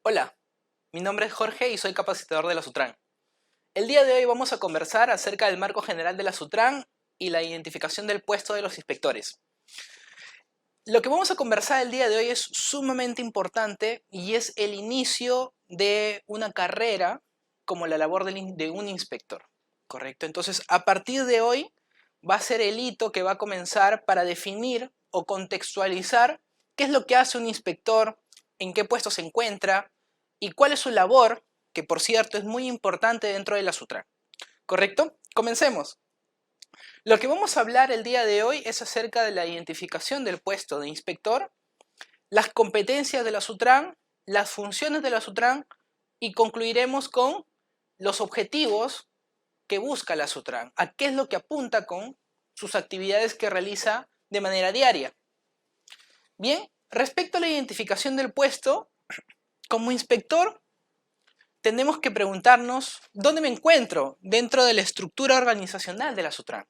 Hola, mi nombre es Jorge y soy capacitador de la Sutran. El día de hoy vamos a conversar acerca del marco general de la Sutran y la identificación del puesto de los inspectores. Lo que vamos a conversar el día de hoy es sumamente importante y es el inicio de una carrera como la labor de un inspector, ¿correcto? Entonces, a partir de hoy va a ser el hito que va a comenzar para definir o contextualizar qué es lo que hace un inspector, en qué puesto se encuentra y cuál es su labor, que por cierto es muy importante dentro de la Sutran, ¿correcto? Comencemos. Lo que vamos a hablar el día de hoy es acerca de la identificación del puesto de inspector, las competencias de la Sutran, las funciones de la Sutran y concluiremos con los objetivos que busca la Sutran, a qué es lo que apunta con sus actividades que realiza de manera diaria. Bien, respecto a la identificación del puesto, como inspector tenemos que preguntarnos dónde me encuentro dentro de la estructura organizacional de la Sutran,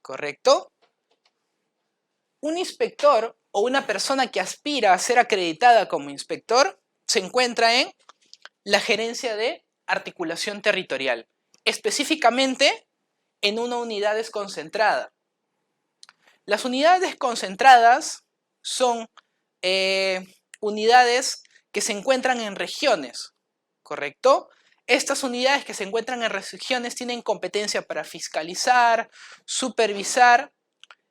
¿correcto? Un inspector o una persona que aspira a ser acreditada como inspector se encuentra en la gerencia de articulación territorial, específicamente en una unidad desconcentrada. Las unidades desconcentradas son unidades que se encuentran en regiones, ¿correcto? Estas unidades que se encuentran en regiones tienen competencia para fiscalizar, supervisar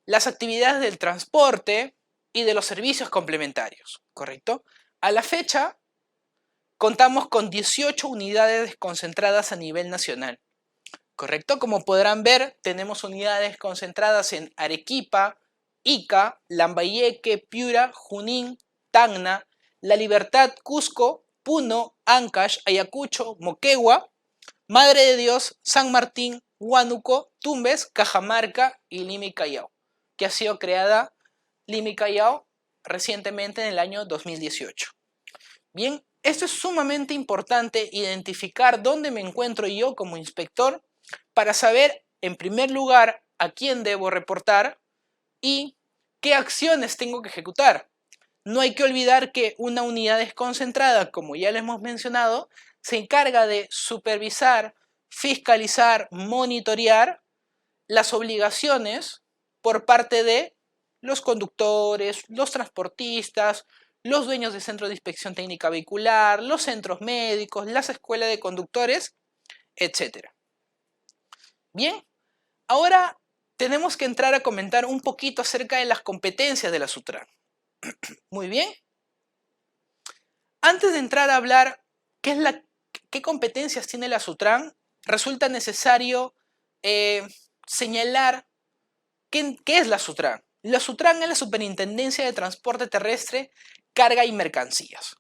las actividades del transporte y de los servicios complementarios, ¿correcto? A la fecha, contamos con 18 unidades desconcentradas a nivel nacional, ¿correcto? Como podrán ver, tenemos unidades concentradas en Arequipa, Ica, Lambayeque, Piura, Junín, Tacna, La Libertad, Cusco, Puno, Ancash, Ayacucho, Moquegua, Madre de Dios, San Martín, Huánuco, Tumbes, Cajamarca y Lima y Callao, que ha sido creada Lima y Callao recientemente en el año 2018. Bien, esto es sumamente importante, identificar dónde me encuentro yo como inspector para saber, en primer lugar, a quién debo reportar y qué acciones tengo que ejecutar. No hay que olvidar que una unidad desconcentrada, como ya le hemos mencionado, se encarga de supervisar, fiscalizar, monitorear las obligaciones por parte de los conductores, los transportistas, los dueños de centros de inspección técnica vehicular, los centros médicos, las escuelas de conductores, etc. Bien, ahora tenemos que entrar a comentar un poquito acerca de las competencias de la Sutran. Muy bien. Antes de entrar a hablar qué competencias tiene la Sutran, resulta necesario señalar qué es la Sutran. La Sutran es la Superintendencia de Transporte Terrestre, Carga y Mercancías,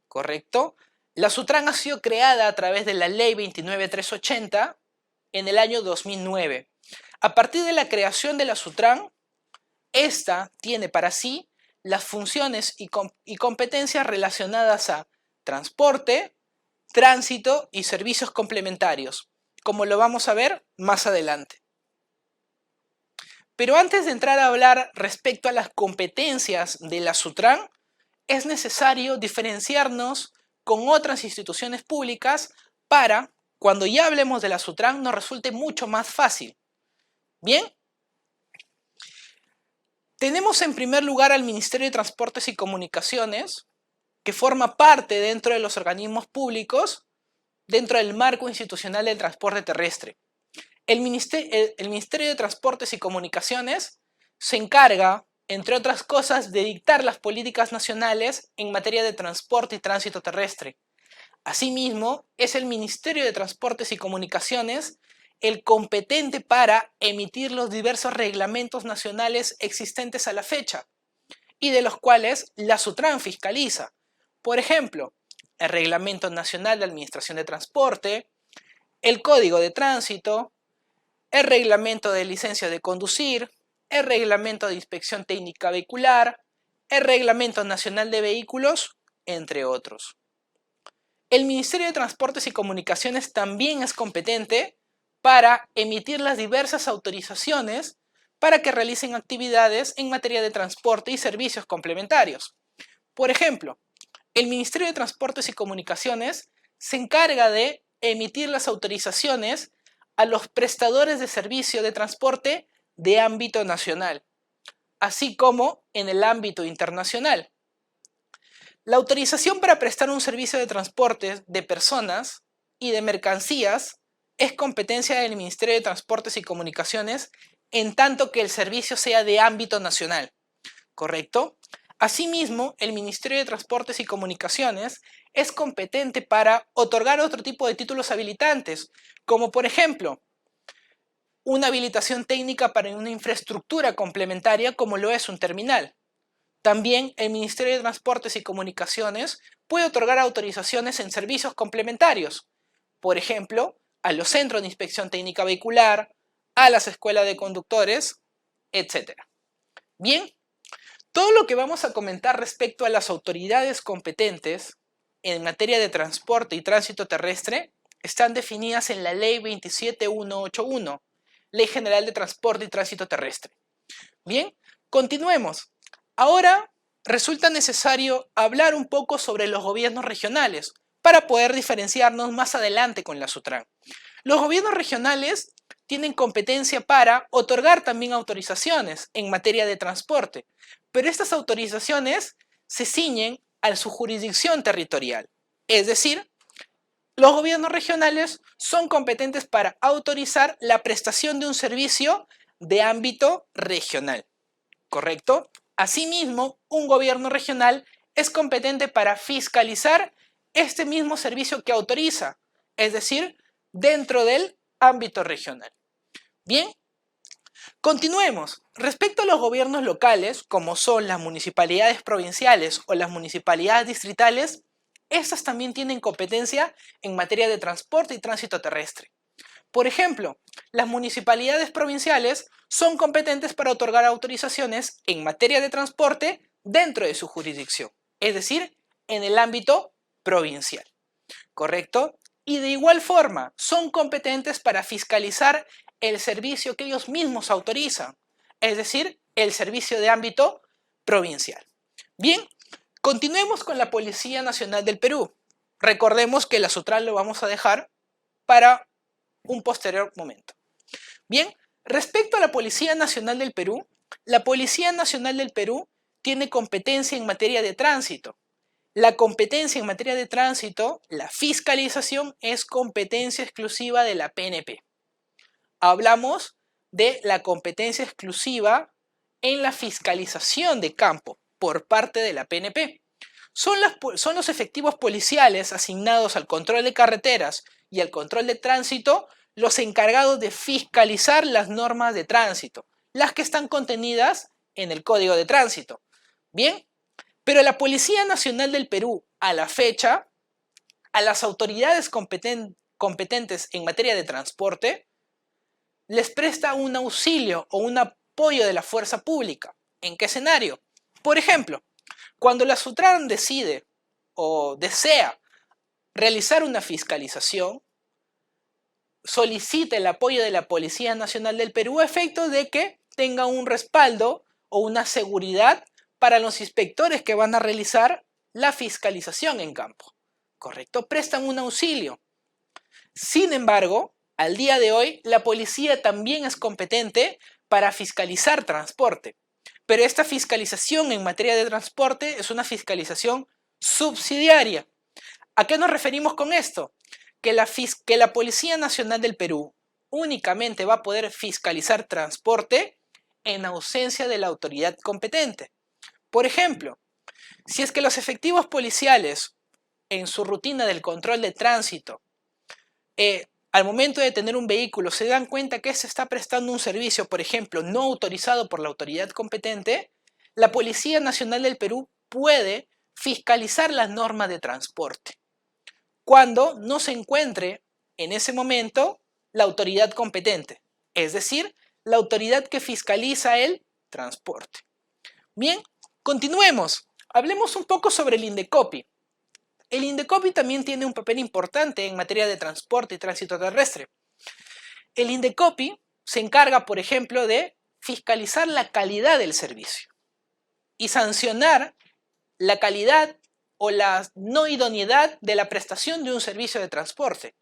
¿correcto? La Sutran ha sido creada a través de la Ley 29380 en el año 2009. A partir de la creación de la Sutran, esta tiene para sí las funciones y competencias relacionadas a transporte, tránsito y servicios complementarios, como lo vamos a ver más adelante. Pero antes de entrar a hablar respecto a las competencias de la Sutran, es necesario diferenciarnos con otras instituciones públicas para, cuando ya hablemos de la Sutran, nos resulte mucho más fácil. Bien, tenemos en primer lugar al Ministerio de Transportes y Comunicaciones, que forma parte dentro de los organismos públicos, dentro del marco institucional del transporte terrestre. El Ministerio de Transportes y Comunicaciones se encarga, entre otras cosas, de dictar las políticas nacionales en materia de transporte y tránsito terrestre. Asimismo, es el Ministerio de Transportes y Comunicaciones el competente para emitir los diversos reglamentos nacionales existentes a la fecha y de los cuales la Sutran fiscaliza. Por ejemplo, el Reglamento Nacional de Administración de Transporte, el Código de Tránsito, el Reglamento de Licencia de Conducir, el Reglamento de Inspección Técnica Vehicular, el Reglamento Nacional de Vehículos, entre otros. El Ministerio de Transportes y Comunicaciones también es competente para emitir las diversas autorizaciones para que realicen actividades en materia de transporte y servicios complementarios. Por ejemplo, el Ministerio de Transportes y Comunicaciones se encarga de emitir las autorizaciones a los prestadores de servicio de transporte de ámbito nacional, así como en el ámbito internacional. La autorización para prestar un servicio de transporte de personas y de mercancías es competencia del Ministerio de Transportes y Comunicaciones en tanto que el servicio sea de ámbito nacional, ¿correcto? Asimismo, el Ministerio de Transportes y Comunicaciones es competente para otorgar otro tipo de títulos habilitantes, como por ejemplo, una habilitación técnica para una infraestructura complementaria como lo es un terminal. También el Ministerio de Transportes y Comunicaciones puede otorgar autorizaciones en servicios complementarios, por ejemplo, a los centros de inspección técnica vehicular, a las escuelas de conductores, etc. Bien, todo lo que vamos a comentar respecto a las autoridades competentes en materia de transporte y tránsito terrestre están definidas en la Ley 27181, Ley General de Transporte y Tránsito Terrestre. Bien, continuemos. Ahora resulta necesario hablar un poco sobre los gobiernos regionales para poder diferenciarnos más adelante con la SUTRAN. Los gobiernos regionales tienen competencia para otorgar también autorizaciones en materia de transporte, pero estas autorizaciones se ciñen a su jurisdicción territorial. Es decir, los gobiernos regionales son competentes para autorizar la prestación de un servicio de ámbito regional, ¿correcto? Asimismo, un gobierno regional es competente para fiscalizar este mismo servicio que autoriza, es decir, dentro del ámbito regional. Bien, continuemos. Respecto a los gobiernos locales, como son las municipalidades provinciales o las municipalidades distritales, estas también tienen competencia en materia de transporte y tránsito terrestre. Por ejemplo, las municipalidades provinciales son competentes para otorgar autorizaciones en materia de transporte dentro de su jurisdicción, es decir, en el ámbito provincial, ¿correcto? Y de igual forma, son competentes para fiscalizar el servicio que ellos mismos autorizan, es decir, el servicio de ámbito provincial. Bien, continuemos con la Policía Nacional del Perú. Recordemos que la SUTRAN lo vamos a dejar para un posterior momento. Bien, respecto a la Policía Nacional del Perú, la Policía Nacional del Perú tiene competencia en materia de tránsito. La competencia en materia de tránsito, la fiscalización, es competencia exclusiva de la PNP. Hablamos de la competencia exclusiva en la fiscalización de campo por parte de la PNP. Son los efectivos policiales asignados al control de carreteras y al control de tránsito los encargados de fiscalizar las normas de tránsito, las que están contenidas en el Código de Tránsito. Bien, pero la Policía Nacional del Perú, a la fecha, a las autoridades competentes en materia de transporte, les presta un auxilio o un apoyo de la fuerza pública. ¿En qué escenario? Por ejemplo, cuando la SUTRAN decide o desea realizar una fiscalización, solicita el apoyo de la Policía Nacional del Perú a efectos de que tenga un respaldo o una seguridad para los inspectores que van a realizar la fiscalización en campo. ¿Correcto? Prestan un auxilio. Sin embargo, al día de hoy, la policía también es competente para fiscalizar transporte. Pero esta fiscalización en materia de transporte es una fiscalización subsidiaria. ¿A qué nos referimos con esto? Que la Policía Nacional del Perú únicamente va a poder fiscalizar transporte en ausencia de la autoridad competente. Por ejemplo, si es que los efectivos policiales en su rutina del control de tránsito, al momento de tener un vehículo, se dan cuenta que se está prestando un servicio, por ejemplo, no autorizado por la autoridad competente, la Policía Nacional del Perú puede fiscalizar las normas de transporte cuando no se encuentre en ese momento la autoridad competente, es decir, la autoridad que fiscaliza el transporte. Bien, continuemos. Hablemos un poco sobre el INDECOPI. El INDECOPI también tiene un papel importante en materia de transporte y tránsito terrestre. El INDECOPI se encarga, por ejemplo, de fiscalizar la calidad del servicio y sancionar la calidad o la no idoneidad de la prestación de un servicio de transporte.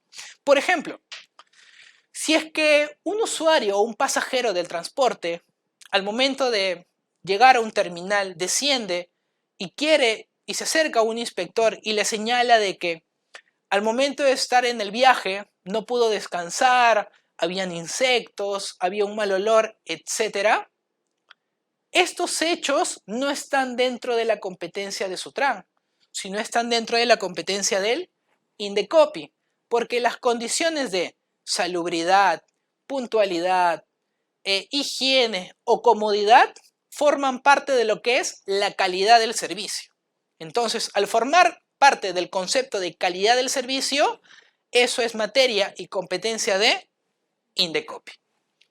Por ejemplo, si es que un usuario o un pasajero del transporte, al momento de llegar a un terminal, desciende y se acerca a un inspector y le señala de que al momento de estar en el viaje no pudo descansar, habían insectos, había un mal olor, etc. Estos hechos no están dentro de la competencia de Sutran, sino están dentro de la competencia del Indecopi, porque las condiciones de salubridad, puntualidad, higiene o comodidad forman parte de lo que es la calidad del servicio. Entonces, al formar parte del concepto de calidad del servicio, eso es materia y competencia de Indecopi.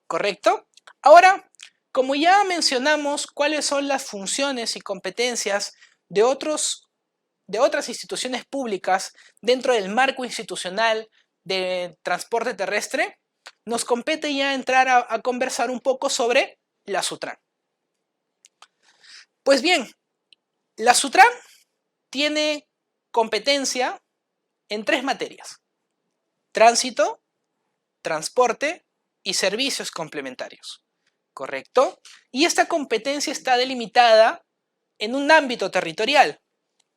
¿Correcto? Ahora, como ya mencionamos cuáles son las funciones y competencias de otras instituciones públicas dentro del marco institucional de transporte terrestre, nos compete ya entrar a conversar un poco sobre la Sutran. Pues bien, la Sutran tiene competencia en 3 materias: tránsito, transporte y servicios complementarios. ¿Correcto? Y esta competencia está delimitada en un ámbito territorial.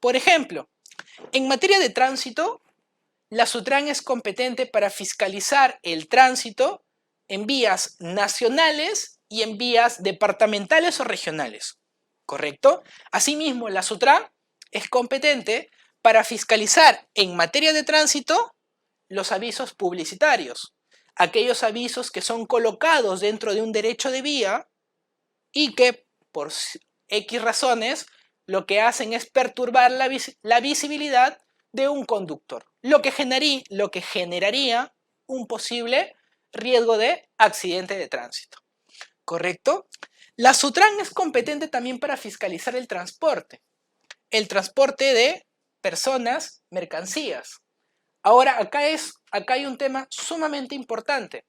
Por ejemplo, en materia de tránsito, la Sutran es competente para fiscalizar el tránsito en vías nacionales y en vías departamentales o regionales. ¿Correcto? Asimismo, la Sutran es competente para fiscalizar en materia de tránsito los avisos publicitarios, aquellos avisos que son colocados dentro de un derecho de vía y que por X razones lo que hacen es perturbar la visibilidad de un conductor, lo que generaría un posible riesgo de accidente de tránsito. ¿Correcto? La Sutran es competente también para fiscalizar el transporte de personas, mercancías. Ahora, acá hay un tema sumamente importante.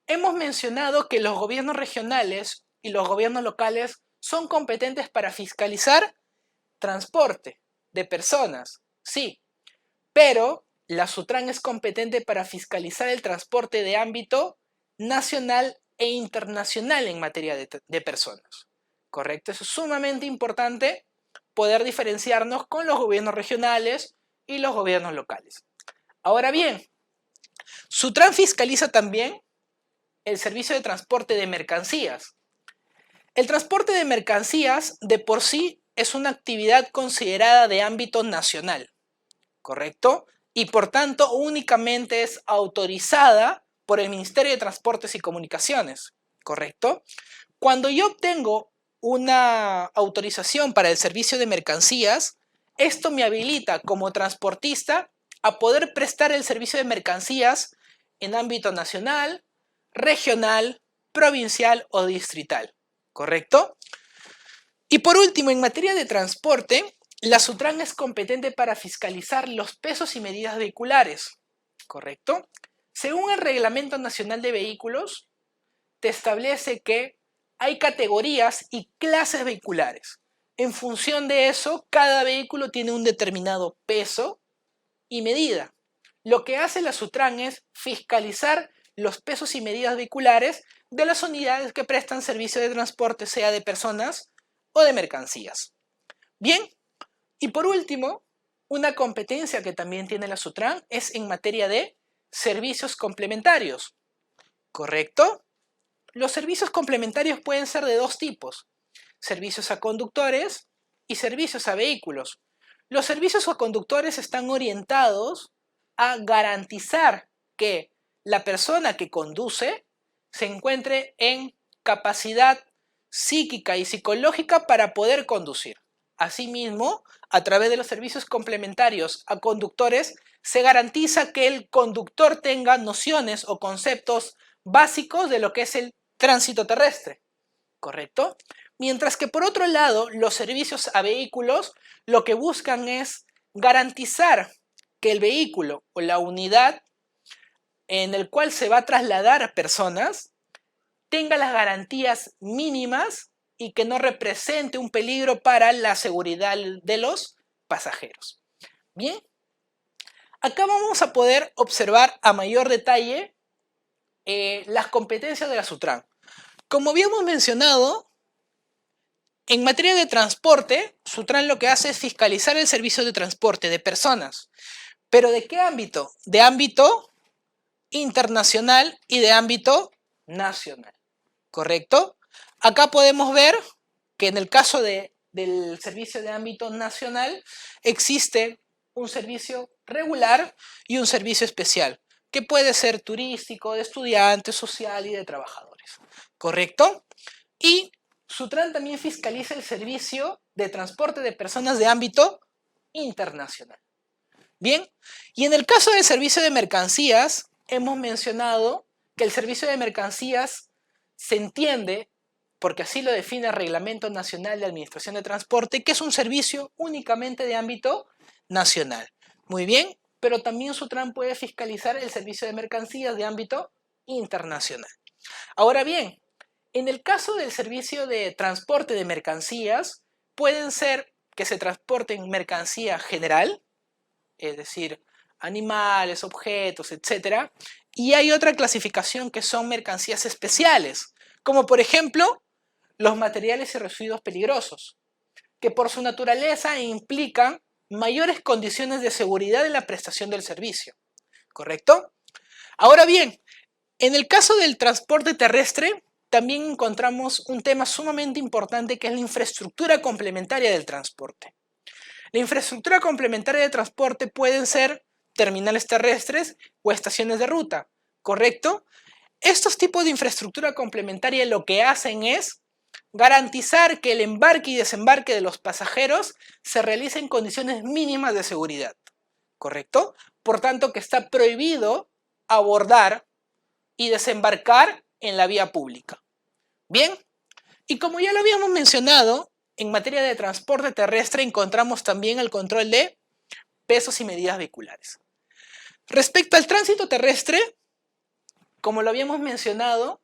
Hemos mencionado que los gobiernos regionales y los gobiernos locales son competentes para fiscalizar transporte de personas, sí, pero la Sutran es competente para fiscalizar el transporte de ámbito nacional e internacional en materia de personas. ¿Correcto? Eso es sumamente importante, poder diferenciarnos con los gobiernos regionales y los gobiernos locales. Ahora bien, Sutran fiscaliza también el servicio de transporte de mercancías. El transporte de mercancías de por sí es una actividad considerada de ámbito nacional, ¿correcto? Y por tanto únicamente es autorizada por el Ministerio de Transportes y Comunicaciones, ¿correcto? Cuando yo obtengo una autorización para el servicio de mercancías, esto me habilita como transportista a poder prestar el servicio de mercancías en ámbito nacional, regional, provincial o distrital, ¿correcto? Y por último, en materia de transporte, la Sutran es competente para fiscalizar los pesos y medidas vehiculares, ¿correcto? Según el Reglamento Nacional de Vehículos, te establece que hay categorías y clases vehiculares. En función de eso, cada vehículo tiene un determinado peso y medida. Lo que hace la Sutran es fiscalizar los pesos y medidas vehiculares de las unidades que prestan servicio de transporte, sea de personas o de mercancías. Bien, y por último, una competencia que también tiene la Sutran es en materia de servicios complementarios, ¿correcto? Los servicios complementarios pueden ser de 2 tipos: servicios a conductores y servicios a vehículos. Los servicios a conductores están orientados a garantizar que la persona que conduce se encuentre en capacidad psíquica y psicológica para poder conducir. Asimismo, a través de los servicios complementarios a conductores, se garantiza que el conductor tenga nociones o conceptos básicos de lo que es el tránsito terrestre, ¿correcto? Mientras que por otro lado, los servicios a vehículos lo que buscan es garantizar que el vehículo o la unidad en el cual se va a trasladar a personas tenga las garantías mínimas y que no represente un peligro para la seguridad de los pasajeros. Bien, acá vamos a poder observar a mayor detalle las competencias de la Sutran. Como habíamos mencionado, en materia de transporte, Sutran lo que hace es fiscalizar el servicio de transporte de personas. ¿Pero de qué ámbito? De ámbito internacional y de ámbito nacional. ¿Correcto? Acá podemos ver que en el caso del servicio de ámbito nacional existe un servicio regular y un servicio especial, que puede ser turístico, de estudiantes, social y de trabajadores. ¿Correcto? Y Sutran también fiscaliza el servicio de transporte de personas de ámbito internacional. Bien, y en el caso del servicio de mercancías, hemos mencionado que el servicio de mercancías se entiende, porque así lo define el Reglamento Nacional de Administración de Transporte, que es un servicio únicamente de ámbito nacional. Muy bien, pero también Sutran puede fiscalizar el servicio de mercancías de ámbito internacional. Ahora bien, en el caso del servicio de transporte de mercancías, pueden ser que se transporten mercancía general, es decir, animales, objetos, etc. Y hay otra clasificación que son mercancías especiales, como por ejemplo los materiales y residuos peligrosos, que por su naturaleza implican mayores condiciones de seguridad en la prestación del servicio. ¿Correcto? Ahora bien, en el caso del transporte terrestre, también encontramos un tema sumamente importante que es la infraestructura complementaria del transporte. La infraestructura complementaria de transporte pueden ser terminales terrestres o estaciones de ruta, ¿correcto? Estos tipos de infraestructura complementaria lo que hacen es garantizar que el embarque y desembarque de los pasajeros se realice en condiciones mínimas de seguridad, ¿correcto? Por tanto, que está prohibido abordar y desembarcar en la vía pública. Bien, y como ya lo habíamos mencionado, en materia de transporte terrestre encontramos también el control de pesos y medidas vehiculares. Respecto al tránsito terrestre, como lo habíamos mencionado,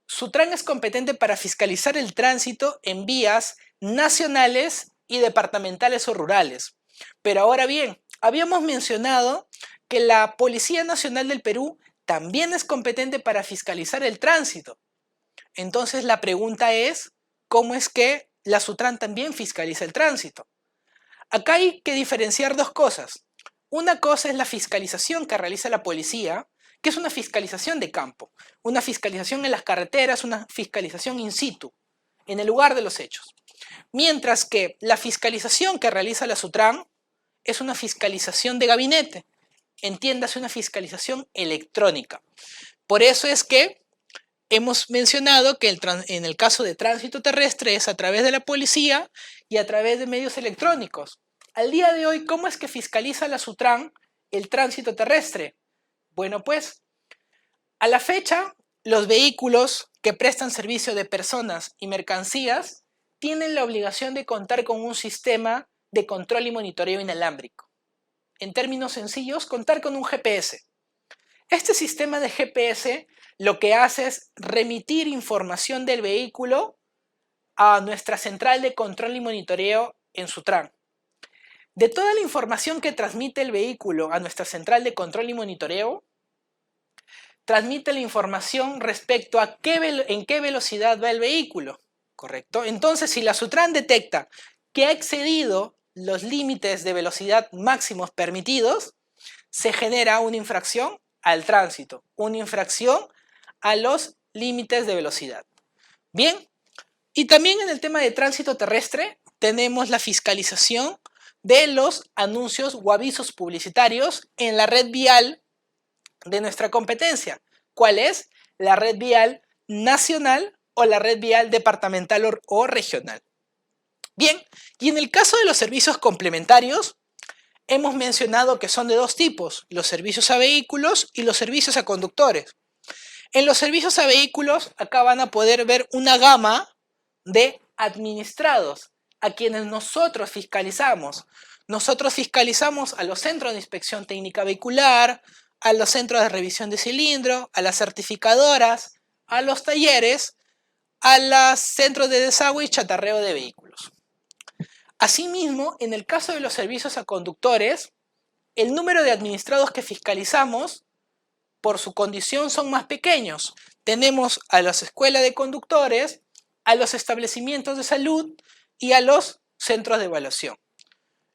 Sutran es competente para fiscalizar el tránsito en vías nacionales y departamentales o rurales. Pero ahora bien, habíamos mencionado que la Policía Nacional del Perú también es competente para fiscalizar el tránsito. Entonces la pregunta es, ¿cómo es que la Sutran también fiscaliza el tránsito? Acá hay que diferenciar dos cosas. Una cosa es la fiscalización que realiza la policía, que es una fiscalización de campo, una fiscalización en las carreteras, una fiscalización in situ, en el lugar de los hechos. Mientras que la fiscalización que realiza la Sutran es una fiscalización de gabinete, entiéndase una fiscalización electrónica. Por eso es que hemos mencionado que en el caso de tránsito terrestre es a través de la policía y a través de medios electrónicos. Al día de hoy, ¿cómo es que fiscaliza la Sutran el tránsito terrestre? Bueno, pues, a la fecha, los vehículos que prestan servicio de personas y mercancías tienen la obligación de contar con un sistema de control y monitoreo inalámbrico. En términos sencillos, contar con un GPS. Este sistema de GPS lo que hace es remitir información del vehículo a nuestra central de control y monitoreo en Sutran. De toda la información que transmite el vehículo a nuestra central de control y monitoreo, transmite la información respecto a en qué velocidad va el vehículo, ¿correcto? Entonces, si la Sutran detecta que ha excedido los límites de velocidad máximos permitidos, se genera una infracción al tránsito, una infracción a los límites de velocidad. Bien, y también en el tema de tránsito terrestre tenemos la fiscalización de los anuncios o avisos publicitarios en la red vial de nuestra competencia. ¿Cuál es? La red vial nacional o la red vial departamental o regional. Bien, y en el caso de los servicios complementarios, hemos mencionado que son de dos tipos, los servicios a vehículos y los servicios a conductores. En los servicios a vehículos, acá van a poder ver una gama de administrados a quienes nosotros fiscalizamos. Nosotros fiscalizamos a los centros de inspección técnica vehicular, a los centros de revisión de cilindro, a las certificadoras, a los talleres, a los centros de desagüe y chatarreo de vehículos. Asimismo, en el caso de los servicios a conductores, el número de administrados que fiscalizamos por su condición son más pequeños. Tenemos a las escuelas de conductores, a los establecimientos de salud y a los centros de evaluación.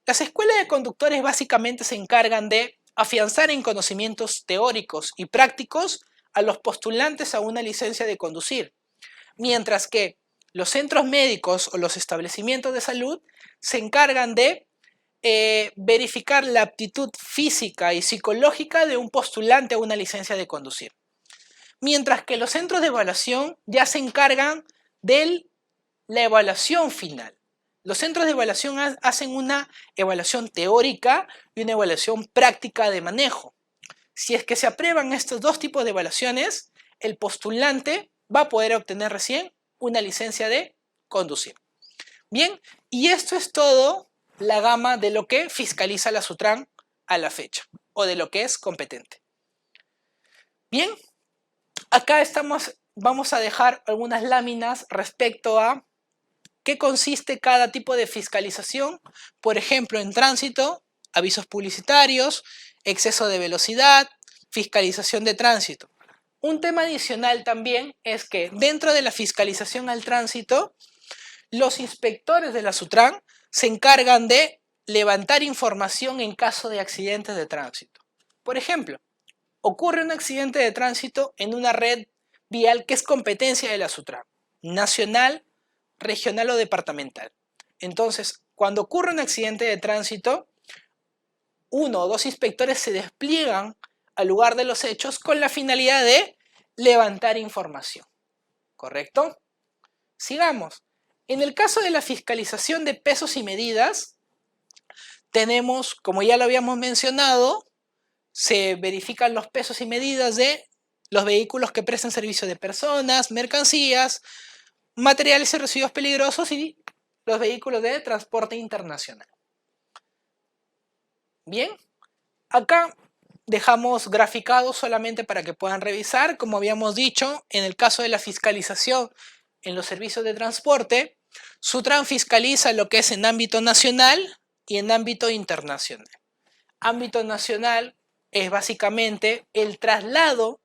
Las escuelas de conductores básicamente se encargan de afianzar en conocimientos teóricos y prácticos a los postulantes a una licencia de conducir, mientras que los centros médicos o los establecimientos de salud se encargan de verificar la aptitud física y psicológica de un postulante a una licencia de conducir. Mientras que los centros de evaluación ya se encargan de la evaluación final. Los centros de evaluación hacen una evaluación teórica y una evaluación práctica de manejo. Si es que se aprueban estos dos tipos de evaluaciones, el postulante va a poder obtener recién una licencia de conducir. Bien, y esto es todo la gama de lo que fiscaliza la Sutran a la fecha, o de lo que es competente. Bien, acá vamos a dejar algunas láminas respecto a qué consiste cada tipo de fiscalización. Por ejemplo, en tránsito, avisos publicitarios, exceso de velocidad, fiscalización de tránsito. Un tema adicional también es que dentro de la fiscalización al tránsito, los inspectores de la Sutran se encargan de levantar información en caso de accidentes de tránsito. Por ejemplo, ocurre un accidente de tránsito en una red vial que es competencia de la Sutran, nacional, regional o departamental. Entonces, cuando ocurre un accidente de tránsito, uno o dos inspectores se despliegan al lugar de los hechos con la finalidad de levantar información. ¿Correcto? Sigamos. En el caso de la fiscalización de pesos y medidas, tenemos, como ya lo habíamos mencionado, se verifican los pesos y medidas de los vehículos que prestan servicio de personas, mercancías, materiales y residuos peligrosos y los vehículos de transporte internacional. Bien, acá dejamos graficado solamente para que puedan revisar. Como habíamos dicho, en el caso de la fiscalización en los servicios de transporte, Sutran fiscaliza lo que es en ámbito nacional y en ámbito internacional. Ámbito nacional es básicamente el traslado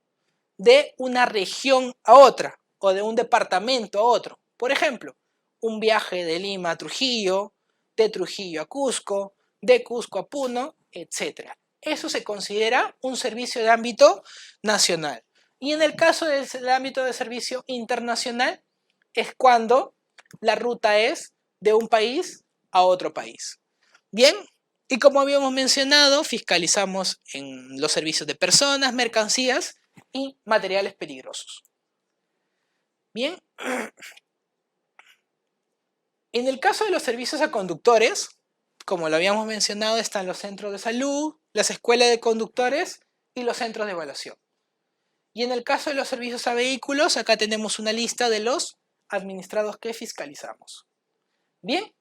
de una región a otra o de un departamento a otro. Por ejemplo, un viaje de Lima a Trujillo, de Trujillo a Cusco, de Cusco a Puno, etc. Eso se considera un servicio de ámbito nacional. Y en el caso del ámbito de servicio internacional es cuando la ruta es de un país a otro país. Bien, y como habíamos mencionado, fiscalizamos en los servicios de personas, mercancías y materiales peligrosos. Bien, en el caso de los servicios a conductores, como lo habíamos mencionado, están los centros de salud, las escuelas de conductores y los centros de evaluación. Y en el caso de los servicios a vehículos, acá tenemos una lista de los administrados que fiscalizamos. Bien,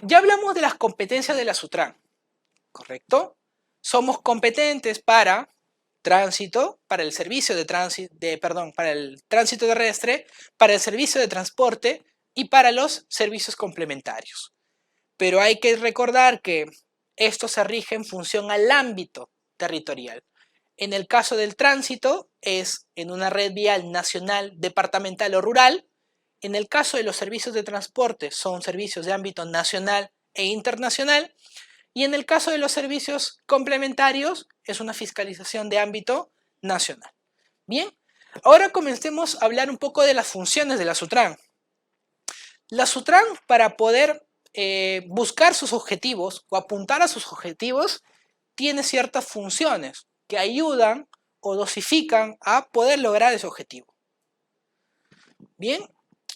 ya hablamos de las competencias de la Sutran, ¿correcto? Somos competentes para tránsito, para el servicio de tránsito, para el tránsito terrestre, para el servicio de transporte y para los servicios complementarios. Pero hay que recordar que esto se rige en función al ámbito territorial. En el caso del tránsito es en una red vial nacional, departamental o rural. En el caso de los servicios de transporte son servicios de ámbito nacional e internacional. Y en el caso de los servicios complementarios es una fiscalización de ámbito nacional. Bien, ahora comencemos a hablar un poco de las funciones de la Sutran. La Sutran, para poder buscar sus objetivos o apuntar a sus objetivos, tiene ciertas funciones que ayudan o dosifican a poder lograr ese objetivo. Bien,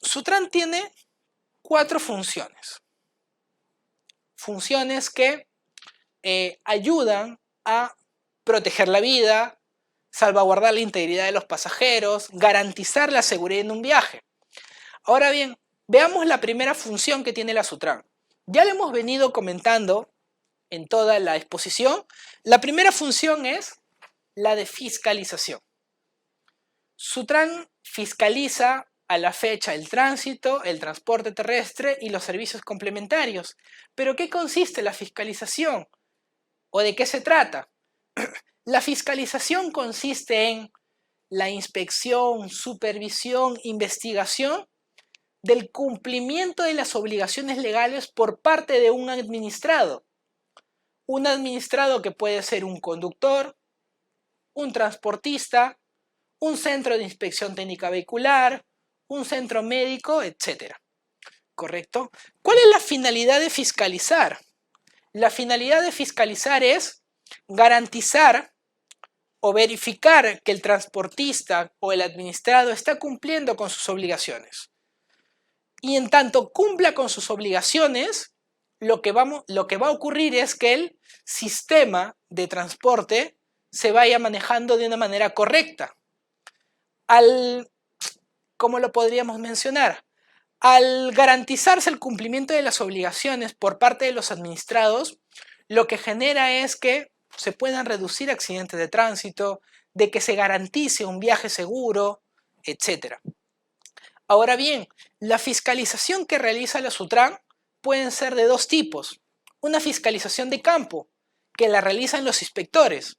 Sutran tiene 4 funciones. Funciones que ayudan a proteger la vida, salvaguardar la integridad de los pasajeros, garantizar la seguridad en un viaje. Ahora bien, veamos la primera función que tiene la Sutran. Ya lo hemos venido comentando en toda la exposición. La primera función es la de fiscalización. Sutran fiscaliza a la fecha el tránsito, el transporte terrestre y los servicios complementarios. ¿Pero qué consiste la fiscalización? ¿O de qué se trata? La fiscalización consiste en la inspección, supervisión, investigación del cumplimiento de las obligaciones legales por parte de un administrado. Un administrado que puede ser un conductor, un transportista, un centro de inspección técnica vehicular, un centro médico, etc. ¿Correcto? ¿Cuál es la finalidad de fiscalizar? La finalidad de fiscalizar es garantizar o verificar que el transportista o el administrado está cumpliendo con sus obligaciones. Y en tanto cumpla con sus obligaciones, lo que va a ocurrir es que el sistema de transporte se vaya manejando de una manera correcta. ¿Cómo lo podríamos mencionar? Al garantizarse el cumplimiento de las obligaciones por parte de los administrados, lo que genera es que se puedan reducir accidentes de tránsito, de que se garantice un viaje seguro, etc. Ahora bien, la fiscalización que realiza la SUTRAN pueden ser de dos tipos. Una fiscalización de campo, que la realizan los inspectores,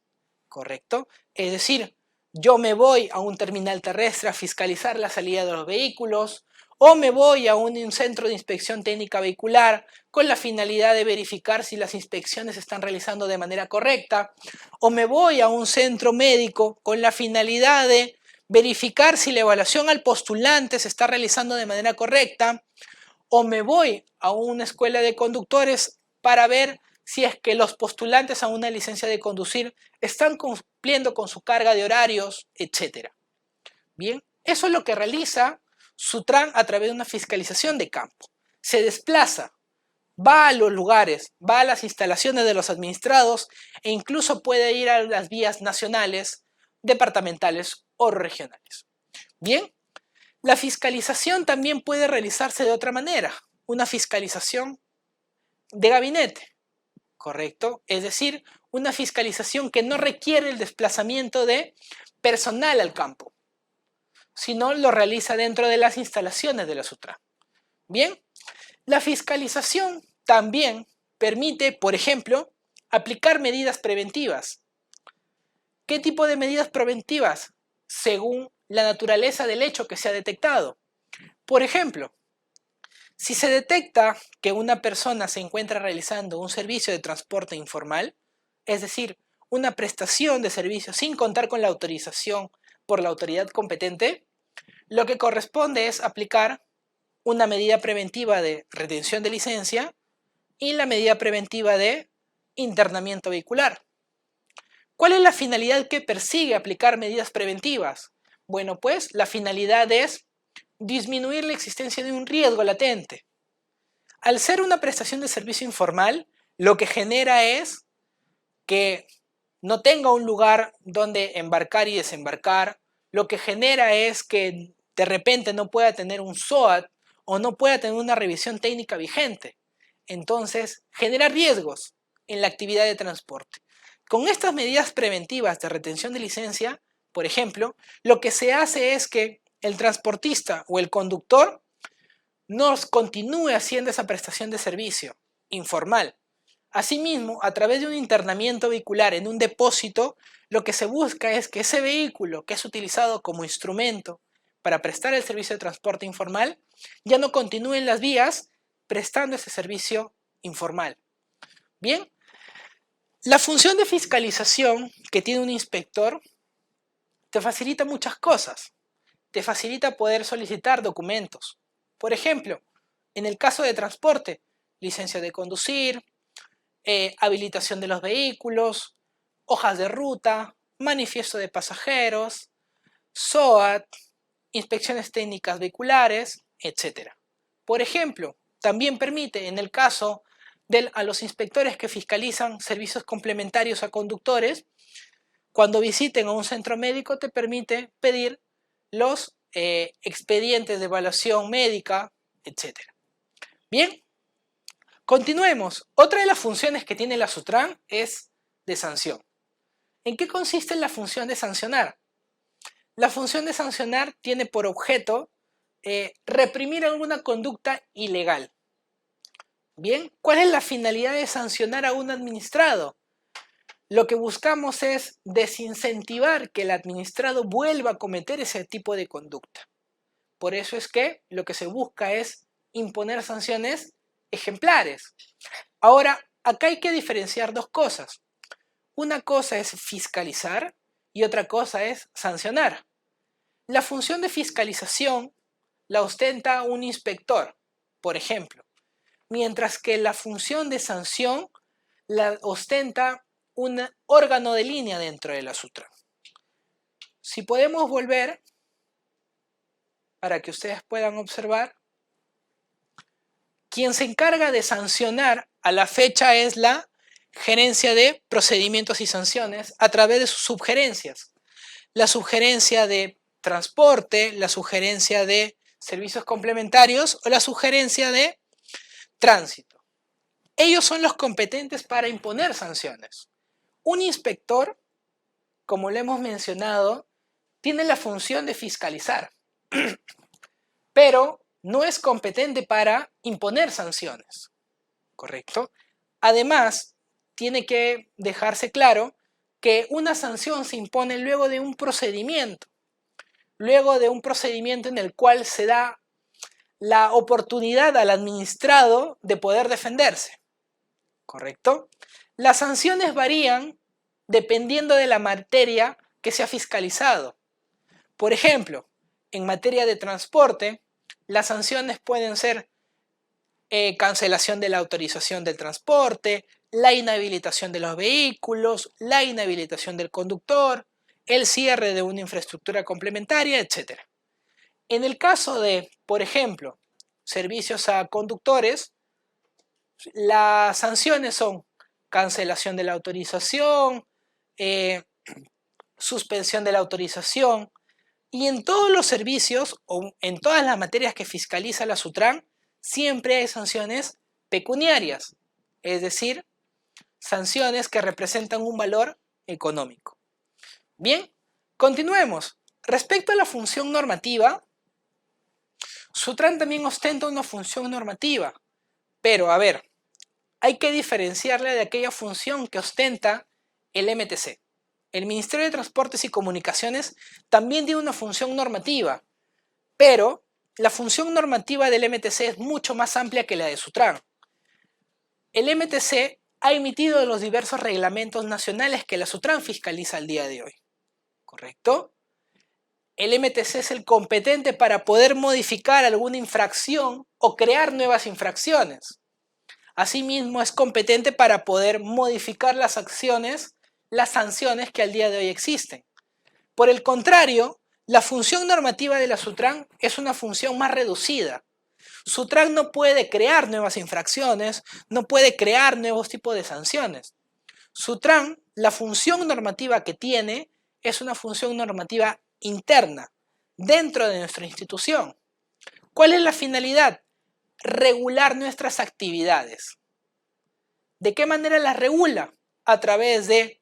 ¿correcto? Es decir, yo me voy a un terminal terrestre a fiscalizar la salida de los vehículos, o me voy a un centro de inspección técnica vehicular con la finalidad de verificar si las inspecciones se están realizando de manera correcta, o me voy a un centro médico con la finalidad de verificar si la evaluación al postulante se está realizando de manera correcta, o me voy a una escuela de conductores para ver si es que los postulantes a una licencia de conducir están cumpliendo con su carga de horarios, etc. Bien, eso es lo que realiza SUTRAN a través de una fiscalización de campo. Se desplaza, va a los lugares, va a las instalaciones de los administrados e incluso puede ir a las vías nacionales, departamentales o regionales. Bien, la fiscalización también puede realizarse de otra manera, una fiscalización de gabinete, ¿correcto? Es decir, una fiscalización que no requiere el desplazamiento de personal al campo, sino lo realiza dentro de las instalaciones de la SUTRAN. Bien, la fiscalización también permite, por ejemplo, aplicar medidas preventivas. ¿Qué tipo de medidas preventivas? Según la naturaleza del hecho que se ha detectado. Por ejemplo, si se detecta que una persona se encuentra realizando un servicio de transporte informal, es decir, una prestación de servicio sin contar con la autorización por la autoridad competente, lo que corresponde es aplicar una medida preventiva de retención de licencia y la medida preventiva de internamiento vehicular. ¿Cuál es la finalidad que persigue aplicar medidas preventivas? Bueno, pues la finalidad es disminuir la existencia de un riesgo latente. Al ser una prestación de servicio informal, lo que genera es que no tenga un lugar donde embarcar y desembarcar, lo que genera es que de repente no pueda tener un SOAT o no pueda tener una revisión técnica vigente. Entonces, genera riesgos en la actividad de transporte. Con estas medidas preventivas de retención de licencia, por ejemplo, lo que se hace es que el transportista o el conductor no continúe haciendo esa prestación de servicio informal. Asimismo, a través de un internamiento vehicular en un depósito, lo que se busca es que ese vehículo que es utilizado como instrumento para prestar el servicio de transporte informal ya no continúe en las vías prestando ese servicio informal. Bien, la función de fiscalización que tiene un inspector te facilita muchas cosas. Te facilita poder solicitar documentos. Por ejemplo, en el caso de transporte, licencia de conducir, habilitación de los vehículos, hojas de ruta, manifiesto de pasajeros, SOAT, inspecciones técnicas vehiculares, etc. Por ejemplo, también permite, en el caso a los inspectores que fiscalizan servicios complementarios a conductores, cuando visiten a un centro médico te permite pedir los expedientes de evaluación médica, etc. Bien, continuemos. Otra de las funciones que tiene la SUTRAN es de sanción. ¿En qué consiste la función de sancionar? La función de sancionar tiene por objeto reprimir alguna conducta ilegal. Bien, ¿cuál es la finalidad de sancionar a un administrado? Lo que buscamos es desincentivar que el administrado vuelva a cometer ese tipo de conducta. Por eso es que lo que se busca es imponer sanciones ejemplares. Ahora, acá hay que diferenciar dos cosas. Una cosa es fiscalizar y otra cosa es sancionar. La función de fiscalización la ostenta un inspector, por ejemplo, mientras que la función de sanción la ostenta un órgano de línea dentro de la Sutran. Si podemos volver, para que ustedes puedan observar, quien se encarga de sancionar a la fecha es la Gerencia de Procedimientos y Sanciones a través de sus subgerencias. La subgerencia de transporte, la subgerencia de servicios complementarios o la subgerencia de tránsito. Ellos son los competentes para imponer sanciones. Un inspector, como lo hemos mencionado, tiene la función de fiscalizar, pero no es competente para imponer sanciones, ¿correcto? Además, tiene que dejarse claro que una sanción se impone luego de un procedimiento en el cual se da la oportunidad al administrado de poder defenderse, ¿correcto? Las sanciones varían dependiendo de la materia que se ha fiscalizado. Por ejemplo, en materia de transporte, las sanciones pueden ser cancelación de la autorización del transporte, la inhabilitación de los vehículos, la inhabilitación del conductor, el cierre de una infraestructura complementaria, etc. En el caso de, por ejemplo, servicios a conductores, las sanciones son cancelación de la autorización, suspensión de la autorización, y en todos los servicios o en todas las materias que fiscaliza la Sutran, siempre hay sanciones pecuniarias, es decir, sanciones que representan un valor económico. Bien, continuemos. Respecto a la función normativa, Sutran también ostenta una función normativa, pero a ver, hay que diferenciarla de aquella función que ostenta el MTC. El Ministerio de Transportes y Comunicaciones también tiene una función normativa, pero la función normativa del MTC es mucho más amplia que la de Sutran. El MTC ha emitido los diversos reglamentos nacionales que la Sutran fiscaliza al día de hoy, ¿correcto? El MTC es el competente para poder modificar alguna infracción o crear nuevas infracciones. Asimismo, es competente para poder modificar las sanciones que al día de hoy existen. Por el contrario, la función normativa de la Sutran es una función más reducida. Sutran no puede crear nuevas infracciones, no puede crear nuevos tipos de sanciones. Sutran, la función normativa que tiene, es una función normativa interna, dentro de nuestra institución. ¿Cuál es la finalidad? Regular nuestras actividades. ¿De qué manera las regula? A través de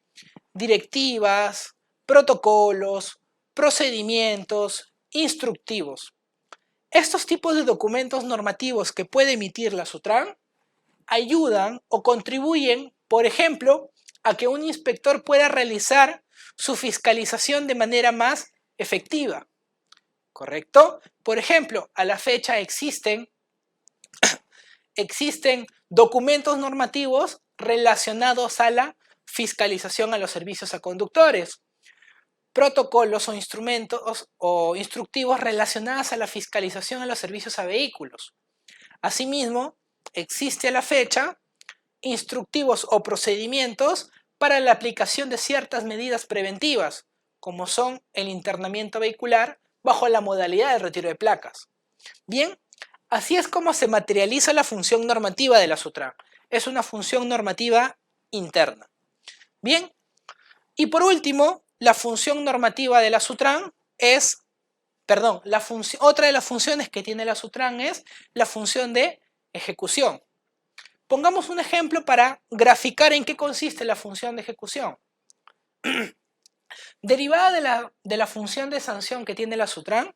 directivas, protocolos, procedimientos, instructivos. Estos tipos de documentos normativos que puede emitir la Sutran ayudan o contribuyen, por ejemplo, a que un inspector pueda realizar su fiscalización de manera más efectiva, ¿correcto? Por ejemplo, a la fecha existen documentos normativos relacionados a la fiscalización a los servicios a conductores, protocolos o instrumentos o instructivos relacionados a la fiscalización a los servicios a vehículos. Asimismo, existe a la fecha instructivos o procedimientos para la aplicación de ciertas medidas preventivas, como son el internamiento vehicular bajo la modalidad de retiro de placas. Bien, así es como se materializa la función normativa de la Sutran. Es una función normativa interna. Bien, y por último, la función normativa de la Sutran es, otra de las funciones que tiene la Sutran es la función de ejecución. Pongamos un ejemplo para graficar en qué consiste la función de ejecución. Derivada de la función de sanción que tiene la Sutran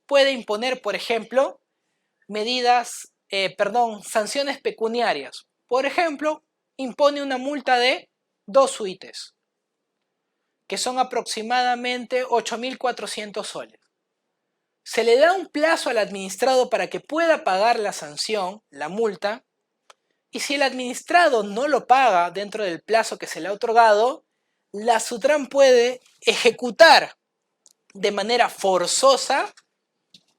puede imponer, por ejemplo, sanciones pecuniarias. Por ejemplo, impone una multa de 2 UITs, que son aproximadamente 8.400 soles. Se le da un plazo al administrado para que pueda pagar la sanción, la multa, y si el administrado no lo paga dentro del plazo que se le ha otorgado, la SUTRAN puede ejecutar de manera forzosa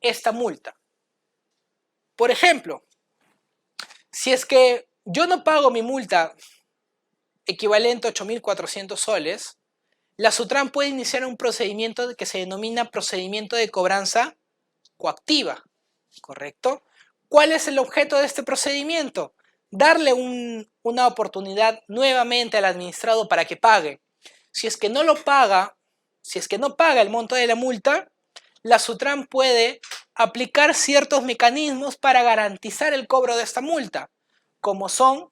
esta multa. Por ejemplo, si es que yo no pago mi multa equivalente a 8.400 soles, la SUTRAN puede iniciar un procedimiento que se denomina procedimiento de cobranza coactiva, ¿correcto? ¿Cuál es el objeto de este procedimiento? Darle una oportunidad nuevamente al administrado para que pague. Si es que no lo paga, si es que no paga el monto de la multa, la SUTRAN puede aplicar ciertos mecanismos para garantizar el cobro de esta multa, como son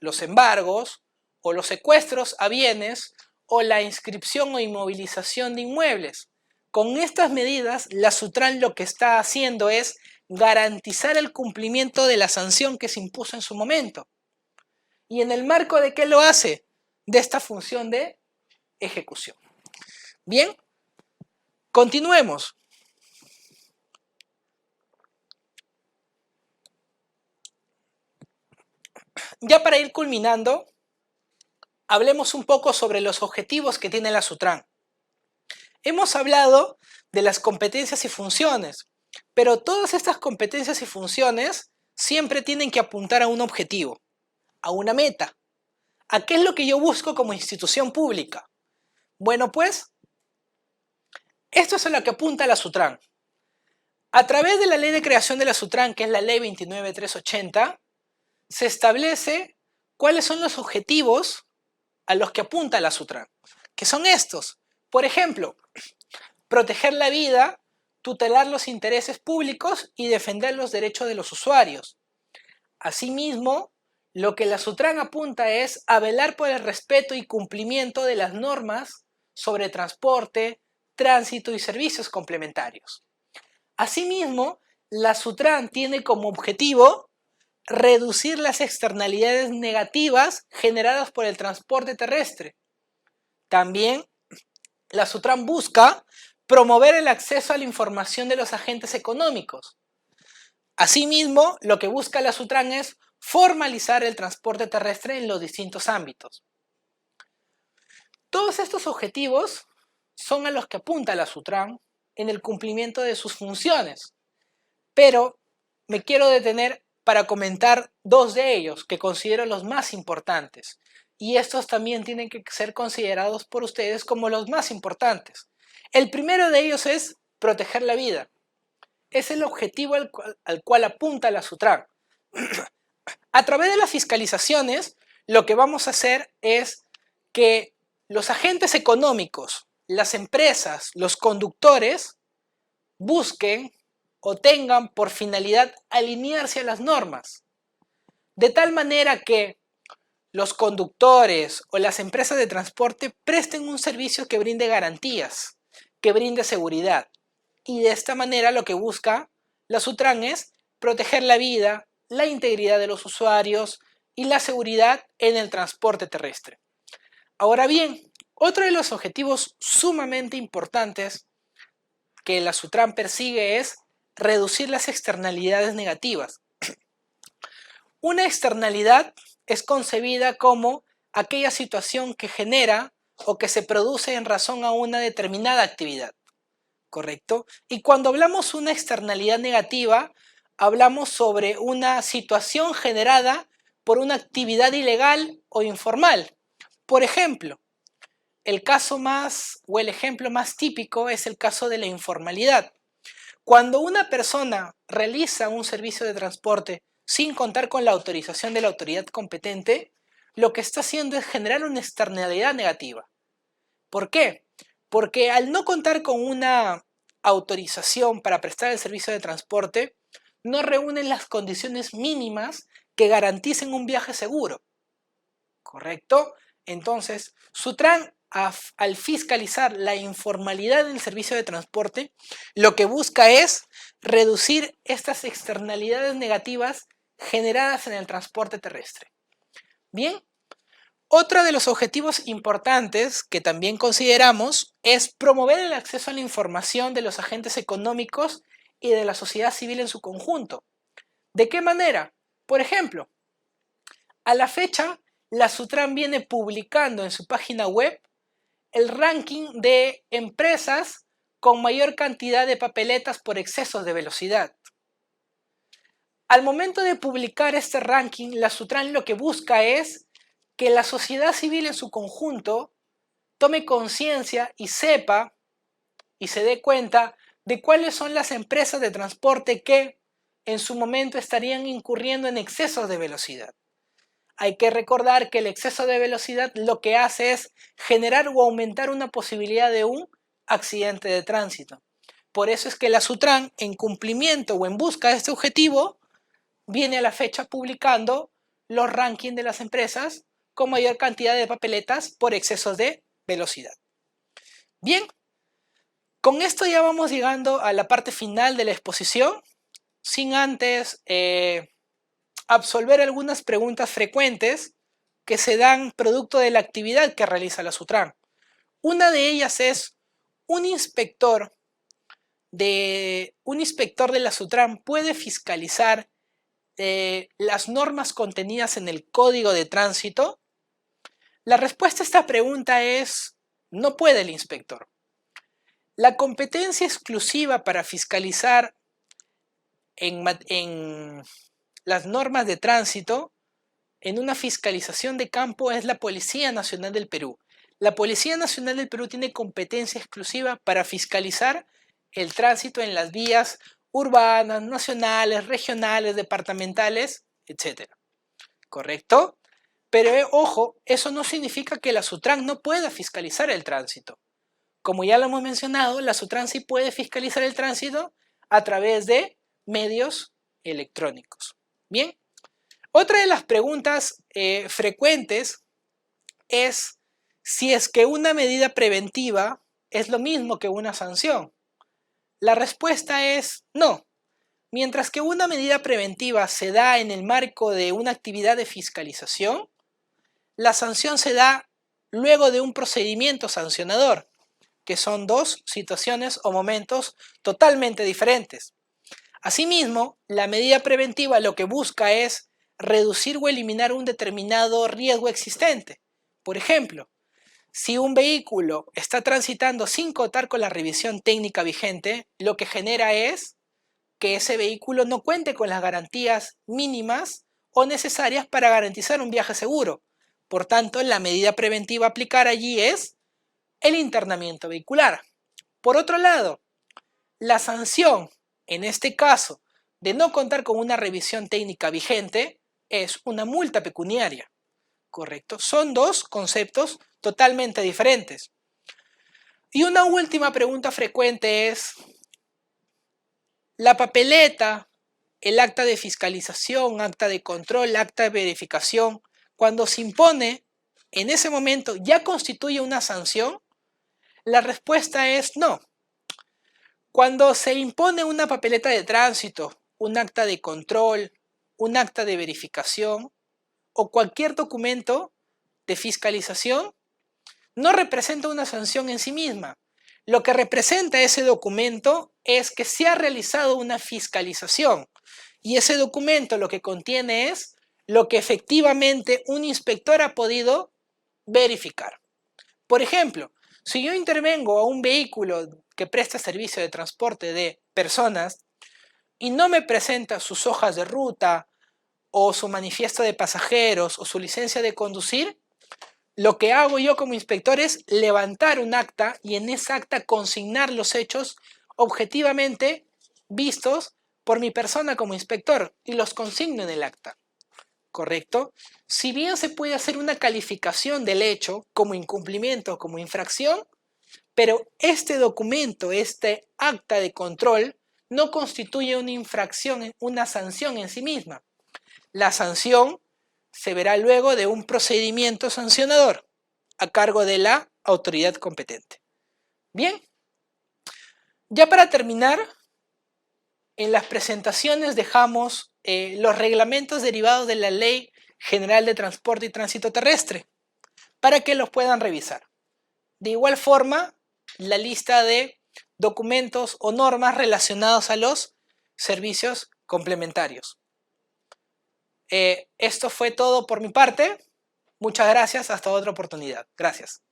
los embargos o los secuestros a bienes o la inscripción o inmovilización de inmuebles. Con estas medidas, la SUTRAN lo que está haciendo es garantizar el cumplimiento de la sanción que se impuso en su momento. ¿Y en el marco de qué lo hace? De esta función de ejecución. Bien, continuemos. Ya para ir culminando, hablemos un poco sobre los objetivos que tiene la SUTRAN. Hemos hablado de las competencias y funciones, pero todas estas competencias y funciones siempre tienen que apuntar a un objetivo, a una meta. ¿A qué es lo que yo busco como institución pública? Bueno, pues, esto es a lo que apunta la SUTRAN. A través de la ley de creación de la SUTRAN, que es la ley 29.380, se establece cuáles son los objetivos a los que apunta la SUTRAN, que son estos. Por ejemplo, proteger la vida, tutelar los intereses públicos y defender los derechos de los usuarios. Asimismo, lo que la SUTRAN apunta es a velar por el respeto y cumplimiento de las normas sobre transporte, tránsito y servicios complementarios. Asimismo, la SUTRAN tiene como objetivo reducir las externalidades negativas generadas por el transporte terrestre. También, la SUTRAN busca promover el acceso a la información de los agentes económicos. Asimismo, lo que busca la SUTRAN es formalizar el transporte terrestre en los distintos ámbitos. Todos estos objetivos son a los que apunta la SUTRAN en el cumplimiento de sus funciones, pero me quiero detener para comentar 2 de ellos que considero los más importantes, y estos también tienen que ser considerados por ustedes como los más importantes. El primero de ellos es proteger la vida. Es el objetivo al cual apunta la SUTRAN. A través de las fiscalizaciones, lo que vamos a hacer es que los agentes económicos, las empresas, los conductores, busquen o tengan por finalidad alinearse a las normas, de tal manera que los conductores o las empresas de transporte presten un servicio que brinde garantías, que brinde seguridad. Y de esta manera lo que busca la SUTRAN es proteger la vida, la integridad de los usuarios y la seguridad en el transporte terrestre. Ahora bien, otro de los objetivos sumamente importantes que la SUTRAN persigue es reducir las externalidades negativas. Una externalidad es concebida como aquella situación que genera o que se produce en razón a una determinada actividad, ¿correcto? Y cuando hablamos de una externalidad negativa, hablamos sobre una situación generada por una actividad ilegal o informal. Por ejemplo, el ejemplo más típico es el caso de la informalidad. Cuando una persona realiza un servicio de transporte sin contar con la autorización de la autoridad competente, lo que está haciendo es generar una externalidad negativa. ¿Por qué? Porque al no contar con una autorización para prestar el servicio de transporte, no reúnen las condiciones mínimas que garanticen un viaje seguro. ¿Correcto? Entonces, SUTRAN al fiscalizar la informalidad del servicio de transporte, lo que busca es reducir estas externalidades negativas generadas en el transporte terrestre. Bien, otro de los objetivos importantes que también consideramos es promover el acceso a la información de los agentes económicos y de la sociedad civil en su conjunto. ¿De qué manera? Por ejemplo, a la fecha, la Sutran viene publicando en su página web el ranking de empresas con mayor cantidad de papeletas por excesos de velocidad. Al momento de publicar este ranking, la Sutran lo que busca es que la sociedad civil en su conjunto tome conciencia y sepa y se dé cuenta de cuáles son las empresas de transporte que en su momento estarían incurriendo en excesos de velocidad. Hay que recordar que el exceso de velocidad lo que hace es generar o aumentar una posibilidad de un accidente de tránsito. Por eso es que la Sutran, en cumplimiento o en busca de este objetivo, viene a la fecha publicando los rankings de las empresas con mayor cantidad de papeletas por excesos de velocidad. Bien, con esto ya vamos llegando a la parte final de la exposición, sin antes absolver algunas preguntas frecuentes que se dan producto de la actividad que realiza la Sutran. Una de ellas es, ¿un inspector de la Sutran puede fiscalizar las normas contenidas en el Código de Tránsito? La respuesta a esta pregunta es, no puede el inspector. La competencia exclusiva para fiscalizar en las normas de tránsito, en una fiscalización de campo, es la Policía Nacional del Perú. La Policía Nacional del Perú tiene competencia exclusiva para fiscalizar el tránsito en las vías urbanas, nacionales, regionales, departamentales, etc. ¿Correcto? Pero ojo, eso no significa que la Sutran no pueda fiscalizar el tránsito. Como ya lo hemos mencionado, la Sutran sí puede fiscalizar el tránsito a través de medios electrónicos. Bien, otra de las preguntas frecuentes es si es que una medida preventiva es lo mismo que una sanción. La respuesta es no. Mientras que una medida preventiva se da en el marco de una actividad de fiscalización, la sanción se da luego de un procedimiento sancionador, que son dos situaciones o momentos totalmente diferentes. Asimismo, la medida preventiva lo que busca es reducir o eliminar un determinado riesgo existente. Por ejemplo, si un vehículo está transitando sin contar con la revisión técnica vigente, lo que genera es que ese vehículo no cuente con las garantías mínimas o necesarias para garantizar un viaje seguro. Por tanto, la medida preventiva a aplicar allí es el internamiento vehicular. Por otro lado, la sanción, en este caso, de no contar con una revisión técnica vigente, es una multa pecuniaria. ¿Correcto? Son dos conceptos totalmente diferentes. Y una última pregunta frecuente es, ¿la papeleta, el acta de fiscalización, acta de control, acta de verificación, cuando se impone en ese momento ya constituye una sanción? La respuesta es no. Cuando se impone una papeleta de tránsito, un acta de control, un acta de verificación o cualquier documento de fiscalización, no representa una sanción en sí misma. Lo que representa ese documento es que se ha realizado una fiscalización y ese documento lo que contiene es lo que efectivamente un inspector ha podido verificar. Por ejemplo, si yo intervengo a un vehículo que presta servicio de transporte de personas y no me presenta sus hojas de ruta o su manifiesto de pasajeros o su licencia de conducir, lo que hago yo como inspector es levantar un acta y en esa acta consignar los hechos objetivamente vistos por mi persona como inspector y los consigno en el acta. ¿Correcto? Si bien se puede hacer una calificación del hecho como incumplimiento o como infracción, pero este documento, este acta de control, no constituye una infracción, una sanción en sí misma. La sanción se verá luego de un procedimiento sancionador a cargo de la autoridad competente. Bien, ya para terminar, en las presentaciones dejamos los reglamentos derivados de la Ley General de Transporte y Tránsito Terrestre para que los puedan revisar. De igual forma, la lista de documentos o normas relacionados a los servicios complementarios. Esto fue todo por mi parte. Muchas gracias. Hasta otra oportunidad. Gracias.